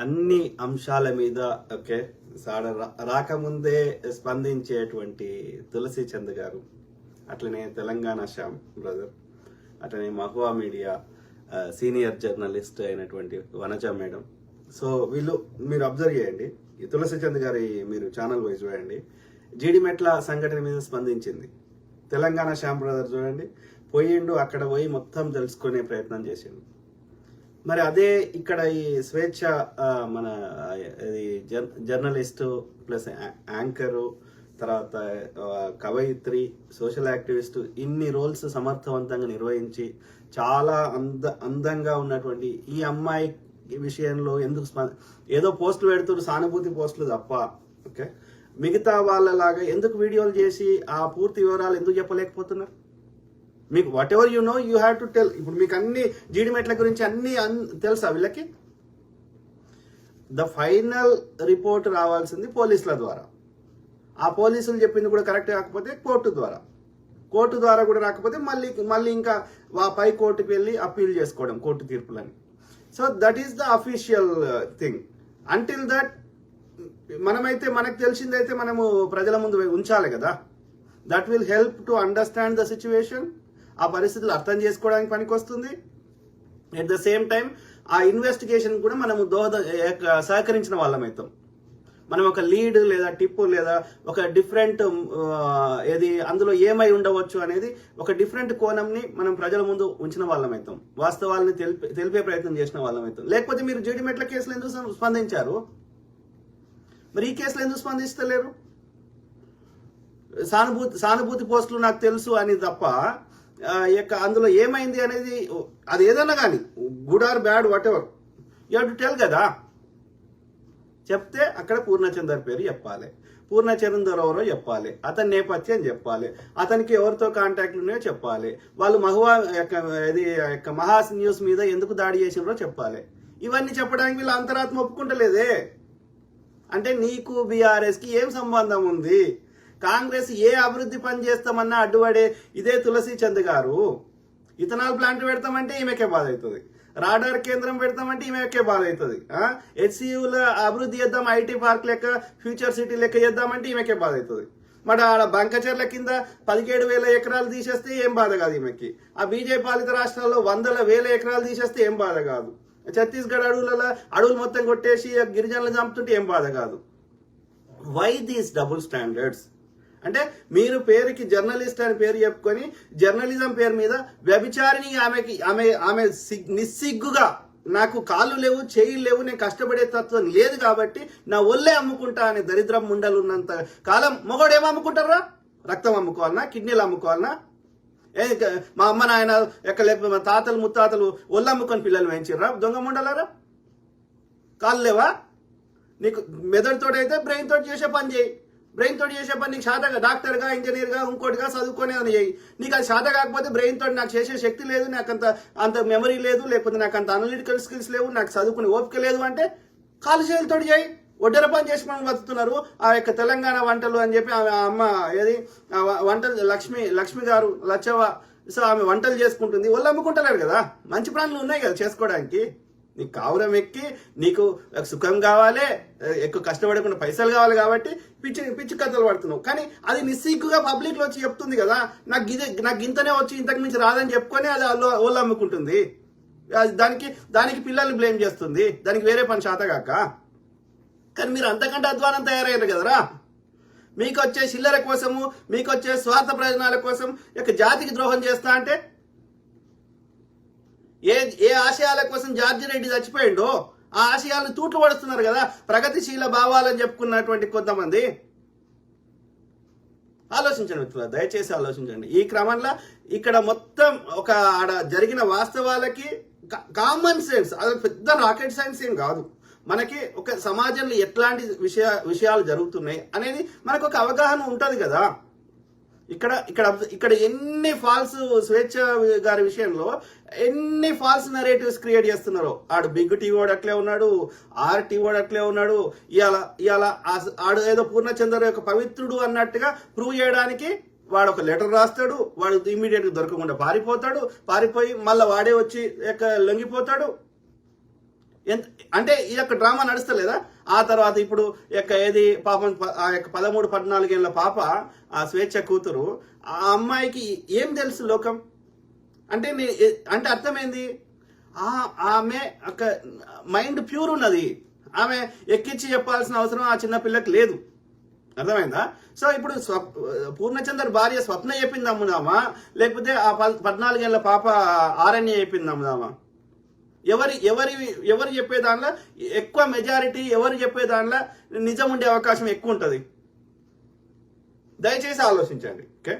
అన్ని అంశాల మీద ఓకే రాకముందే స్పందించేటువంటి తులసి చంద్ గారు, అట్లనే తెలంగాణ శ్యామ్ బ్రదర్, అట్లనే మహువా మీడియా సీనియర్ జర్నలిస్ట్ అయినటువంటి వనజ మేడం. సో వీళ్ళు మీరు అబ్జర్వ్ చేయండి, ఈ తులసి చంద్ గారి మీరు ఛానల్ వైజ్ చూడండి, జీడిమెట్ల సంఘటన మీద స్పందించింది. తెలంగాణ శ్యామ్ బ్రదర్ చూడండి, పోయిండు అక్కడ పోయి మొత్తం తెలుసుకునే ప్రయత్నం చేసిండు. మరి అదే ఇక్కడ ఈ స్వేచ్ఛ మన జర్నలిస్టు ప్లస్ యాంకరు, తర్వాత కవయిత్రి, సోషల్ యాక్టివిస్టు, ఇన్ని రోల్స్ సమర్థవంతంగా నిర్వహించి చాలా అందంగా ఉన్నటువంటి ఈ అమ్మాయి విషయంలో ఎందుకు ఏదో పోస్టులు పెడుతున్నారు, సానుభూతి పోస్టులు తప్ప. ఓకే, మిగతా వాళ్ళలాగా ఎందుకు వీడియోలు చేసి ఆ పూర్తి వివరాలు ఎందుకు చెప్పలేకపోతున్నారు? మీకు what ever you know you have to tell. ఇప్పుడు మీకు అన్ని జీడిమెట్ల గురించి అన్ని తెలుసా వీళ్ళకి? ద ఫైనల్ రిపోర్ట్ రావాల్సింది పోలీసుల ద్వారా. ఆ పోలీసులు చెప్పింది కూడా కరెక్ట్ కాకపోతే కోర్టు ద్వారా కూడా రాకపోతే మళ్ళీ ఇంకా పై కోర్టుకు వెళ్ళి అప్పీల్ చేసుకోవడం కోర్టు తీర్పులని. So that is the official thing. Until that మనకు తెలిసిందైతే మనము ప్రజల ముందు ఉంచాలి కదా. That will help to understand the situation. ఆ పరిస్థితులు అర్థం చేసుకోవడానికి పనికొస్తుంది. ఎట్ ద సేమ్ టైం ఆ ఇన్వెస్టిగేషన్ కూడా మనము సహకరించిన వాళ్ళం అవుతాం. మనం ఒక లీడ్ లేదా టిప్ లేదా ఒక డిఫరెంట్ అందులో ఏమై ఉండవచ్చు అనేది ఒక డిఫరెంట్ కోణంని మనం ప్రజల ముందు ఉంచిన వాళ్ళం అవుతాం. వాస్తవాలని తెలిపే ప్రయత్నం చేసిన వాళ్ళం అవుతాం. లేకపోతే మీరు జీడిమెట్ల కేసులు ఎందుకు స్పందించారు? మరి ఈ కేసులు ఎందుకు స్పందిస్తలేరు? సానుభూతి పోస్టులు నాకు తెలుసు అని తప్ప అందులో ఏమైంది అనేది, అది ఏదన్నా కానీ good or bad what ever you have to tell కదా. చెప్తే అక్కడ పూర్ణచందర్ పేరు చెప్పాలి, పూర్ణచందర్ ఎవరో చెప్పాలి, అతని నేపథ్యం చెప్పాలి, అతనికి ఎవరితో కాంటాక్ట్లు ఉన్నాయో చెప్పాలి, వాళ్ళు మహువా మహా న్యూస్ మీద ఎందుకు దాడి చేసినారో చెప్పాలి. ఇవన్నీ చెప్పడానికి వీళ్ళ అంతరాత్మ ఒప్పుకుంటలేదే. అంటే నీకు బీఆర్ఎస్కి ఏం సంబంధం ఉంది? కాంగ్రెస్ ఏ అభివృద్ధి పని చేస్తామన్నా అడ్డుపడే ఇదే తులసి చంద్ గారు. ఇథనాల్ ప్లాంట్ పెడతామంటే ఈమెకే బాధ అవుతుంది, రాడార్ కేంద్రం పెడతామంటే ఈమెకే బాధ అవుతుంది, హెచ్సియుల అభివృద్ధి చేద్దాం, ఐటీ పార్క్ లెక్క, ఫ్యూచర్ సిటీ లెక్క చేద్దామంటే ఈమెకే బాధ అవుతుంది. మరి ఆడ బంకచర్ల కింద 17,000 ఎకరాలు తీసేస్తే ఏం బాధ కాదు ఈమెకి. ఆ బీజేపీ పాలిత రాష్ట్రాల్లో 100,000 ఎకరాలు తీసేస్తే ఏం బాధ కాదు. ఛత్తీస్గఢ్ అడవులు మొత్తం కొట్టేసి గిరిజనులు చంపుతుంటే ఏం బాధ కాదు. Why these double standards? అంటే మీరు పేరుకి జర్నలిస్ట్ అని పేరు చెప్పుకొని జర్నలిజం పేరు మీద వ్యభిచారిని ఆమె నిస్సిగ్గుగా నాకు కాళ్ళు లేవు, చేయిలు లేవు, నేను కష్టపడే తత్వం లేదు కాబట్టి నా ఒళ్ళే అమ్ముకుంటా అనే దరిద్రం ముండలు ఉన్నంత కాలం మొగోడు ఏమో అమ్ముకుంటారా? రక్తం అమ్ముకోవాలన్నా, కిడ్నీలు అమ్ముకోవాలన్నా? మా అమ్మ నాయన లేకపోతే మా తాతలు ముత్తాతలు ఒళ్ళు అమ్ముకొని పిల్లలు వేయించారా? దొంగ ముండలారా? కాళ్ళు లేవా నీకు? మెదడుతోటైతే బ్రెయిన్ తోటి చేసే పని చేయి. బ్రెయిన్ తోటి చేసే పని నీకు శాతగా డాక్టర్గా, ఇంజనీర్గా, ఇంకోటిగా చదువుకొని అని చేయి. నీకు అది శాత కాకపోతే బ్రెయిన్ తోటి నాకు చేసే శక్తి లేదు, నాకు అంత మెమరీ లేదు, లేకపోతే నాకు అంత అనలిటికల్ స్కిల్స్ లేవు, నాకు చదువుకునే ఓపిక లేదు అంటే కాలు చేతులతోటి చేయి. ఒడ్డర పని చేసి మనం బతుకుతున్నారు. తెలంగాణ వంటలు అని చెప్పి ఆమె అమ్మ వంటలు లక్ష్మి గారు లచ్చవ్వ, సో ఆమె వంటలు చేసుకుంటుంది. వాళ్ళు అమ్ముకుంటలేరు కదా, మంచి ప్రాణులు ఉన్నాయి కదా చేసుకోవడానికి. నీకు కావురం ఎక్కి నీకు సుఖం కావాలి, ఎక్కువ కష్టపడకుండా పైసలు కావాలి కాబట్టి పిచ్చి కథలు పడుతున్నావు. కానీ అది నిస్సిగ్గుగా పబ్లిక్ లో వచ్చి చెప్తుంది కదా, నాకు ఇంతనే వచ్చి ఇంతకు మించి రాదని చెప్పుకొని అది వాళ్ళు అమ్ముకుంటుంది. దానికి పిల్లల్ని బ్లేమ్ చేస్తుంది, దానికి వేరే పని శాతగాక. కానీ మీరు అంతకంటే అధ్వానం తయారయ్యారు కదరా. మీకు వచ్చే చిల్లర కోసము, మీకు వచ్చే స్వార్థ ప్రయోజనాల కోసం జాతికి ద్రోహం చేస్తా అంటే ఏ ఆశయాల కోసం జార్జి రెడ్డి చచ్చిపోయిండో ఆ ఆశయాలను తూట్లు పడుతున్నారు కదా ప్రగతిశీల భావాలని చెప్పుకున్నటువంటి కొంతమంది. ఆలోచించండి మిత్రులు, దయచేసి ఆలోచించండి. ఈ క్రమంలో ఇక్కడ మొత్తం ఆడ జరిగిన వాస్తవాలకి కామన్ సెన్స్, అది పెద్ద రాకెట్ సైన్స్ ఏం కాదు. మనకి ఒక సమాజంలో ఎట్లాంటి విషయాలు జరుగుతున్నాయి అనేది మనకు ఒక అవగాహన ఉంటుంది కదా. ఇక్కడ ఎన్ని ఫాల్స్ స్వేచ్ఛ గారి విషయంలో ఎన్ని ఫాల్స్ నరేటివ్స్ క్రియేట్ చేస్తున్నారో. ఆడు బిగ్ టీ వాడు అట్లే ఉన్నాడు, ఆర్ టీ వాడు అట్లే ఉన్నాడు. ఇవాళ ఆడు ఏదో పూర్ణచంద్ర యొక్క పవిత్రుడు అన్నట్టుగా ప్రూవ్ చేయడానికి వాడు ఒక లెటర్ రాస్తాడు, వాడు ఇమ్మీడియట్ గా దొరకకుండా పారిపోయి మళ్ళీ వాడే వచ్చి లొంగిపోతాడు. ఎంత అంటే ఈ యొక్క డ్రామా నడుస్తలేదా? ఆ తర్వాత ఇప్పుడు యొక్క ఏది పాపం ఆ యొక్క 13-14 ఏళ్ళ పాప, ఆ స్వేచ్ఛ కూతురు, ఆ అమ్మాయికి ఏం తెలుసు లోకం అంటే అంటే అర్థమైంది, ఆమె ఒక మైండ్ ప్యూర్ ఉన్నది, ఆమె ఎక్కించి చెప్పాల్సిన అవసరం ఆ చిన్న పిల్లకి లేదు. అర్థమైందా? సో ఇప్పుడు పూర్ణచందర్ భార్య స్వప్న చెప్పింది అమ్ముదామా, లేకపోతే ఆ 14 ఏళ్ళ పాప ఆరణ్య చెప్పింది అమ్ముదామా? ఎవరు చెప్పే దానిలో ఎక్కువ మెజారిటీ, ఎవరు చెప్పే దానిలో నిజం ఉండే అవకాశం ఎక్కువ ఉంటుంది. దయచేసి ఆలోచించండి. ఓకే.